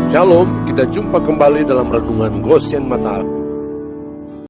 Shalom, kita jumpa kembali dalam Renungan Gosyen Matahari.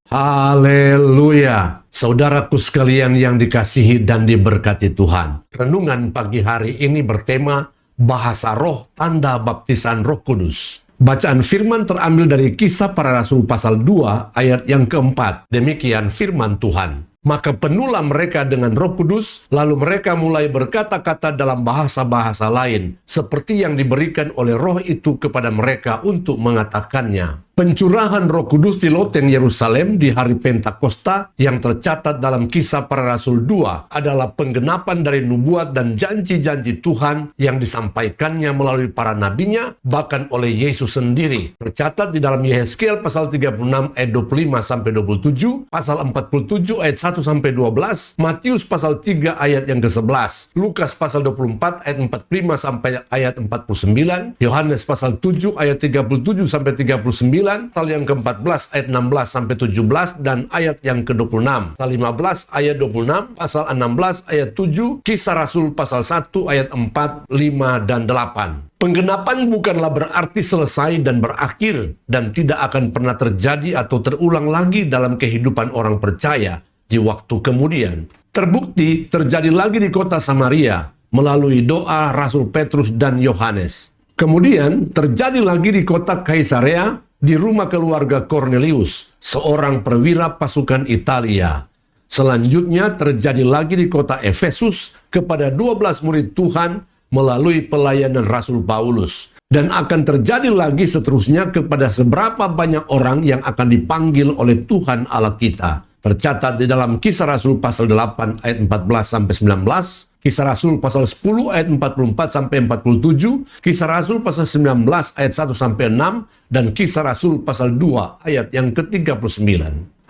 Haleluya, saudaraku sekalian yang dikasihi dan diberkati Tuhan. Renungan pagi hari ini bertema Bahasa Roh, Tanda Baptisan Roh Kudus. Bacaan firman terambil dari Kisah Para Rasul pasal 2 ayat yang keempat. Demikian firman Tuhan. Maka penuhlah mereka dengan Roh Kudus, lalu mereka mulai berkata-kata dalam bahasa-bahasa lain, seperti yang diberikan oleh Roh itu kepada mereka untuk mengatakannya. Pencurahan Roh Kudus di loteng Yerusalem di hari Pentakosta yang tercatat dalam Kisah Para Rasul 2 adalah penggenapan dari nubuat dan janji-janji Tuhan yang disampaikannya melalui para nabinya, bahkan oleh Yesus sendiri. Tercatat di dalam Yehezkiel pasal 36 ayat 25-27, pasal 47 ayat 1-12, Matius pasal 3 ayat yang ke-11, Lukas pasal 24 ayat 45 sampai ayat 49, Yohanes pasal 7 ayat 37-39, pasal yang ke-14 ayat 16-17 dan ayat yang ke-26. Pasal 15 ayat 26, pasal 16 ayat 7, Kisah Rasul pasal 1 ayat 4, 5 dan 8. Penggenapan bukanlah berarti selesai dan berakhir dan tidak akan pernah terjadi atau terulang lagi dalam kehidupan orang percaya di waktu kemudian. Terbukti terjadi lagi di kota Samaria melalui doa Rasul Petrus dan Yohanes. Kemudian terjadi lagi di kota Kaisarea di rumah keluarga Cornelius, seorang perwira pasukan Italia. Selanjutnya terjadi lagi di kota Efesus kepada 12 murid Tuhan melalui pelayanan Rasul Paulus. Dan akan terjadi lagi seterusnya kepada seberapa banyak orang yang akan dipanggil oleh Tuhan Allah kita. Tercatat di dalam Kisah Rasul pasal 8 ayat 14-19, Kisah Rasul pasal 10 ayat 44-47, Kisah Rasul pasal 19 ayat 1-6, dan Kisah Rasul pasal 2 ayat yang ke-39.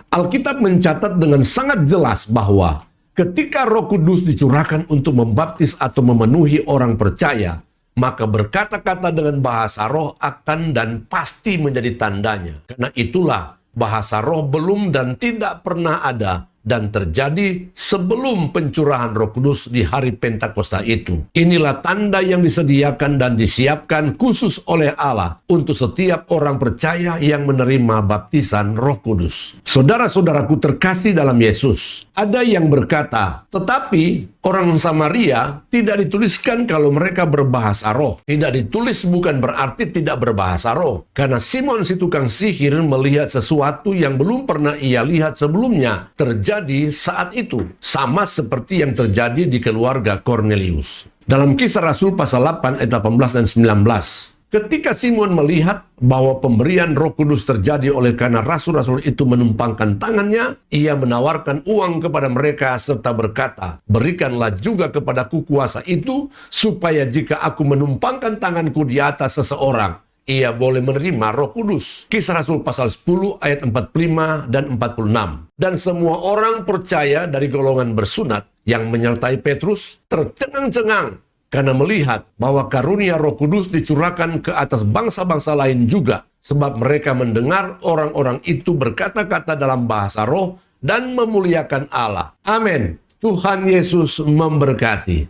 Alkitab mencatat dengan sangat jelas bahwa ketika Roh Kudus dicurahkan untuk membaptis atau memenuhi orang percaya, maka berkata-kata dengan bahasa roh akan dan pasti menjadi tandanya. Karena itulah bahasa roh belum dan tidak pernah ada dan terjadi sebelum pencurahan Roh Kudus di hari Pentakosta itu. Inilah tanda yang disediakan dan disiapkan khusus oleh Allah untuk setiap orang percaya yang menerima baptisan Roh Kudus. Saudara-saudaraku terkasih dalam Yesus, ada yang berkata, tetapi orang Samaria tidak dituliskan kalau mereka berbahasa roh. Tidak ditulis bukan berarti tidak berbahasa roh. Karena Simon si tukang sihir melihat sesuatu yang belum pernah ia lihat sebelumnya terjadi saat itu. Sama seperti yang terjadi di keluarga Cornelius. Dalam Kisah Rasul pasal 8 ayat 18 dan 19. Ketika Simon melihat bahwa pemberian Roh Kudus terjadi oleh karena rasul-rasul itu menumpangkan tangannya, ia menawarkan uang kepada mereka serta berkata, berikanlah juga kepadaku kuasa itu, supaya jika aku menumpangkan tanganku di atas seseorang, ia boleh menerima Roh Kudus. Kisah Rasul pasal 10 ayat 45 dan 46. Dan semua orang percaya dari golongan bersunat yang menyertai Petrus tercengang-cengang karena melihat bahwa karunia Roh Kudus dicurahkan ke atas bangsa-bangsa lain juga, sebab mereka mendengar orang-orang itu berkata-kata dalam bahasa roh dan memuliakan Allah. Amin. Tuhan Yesus memberkati.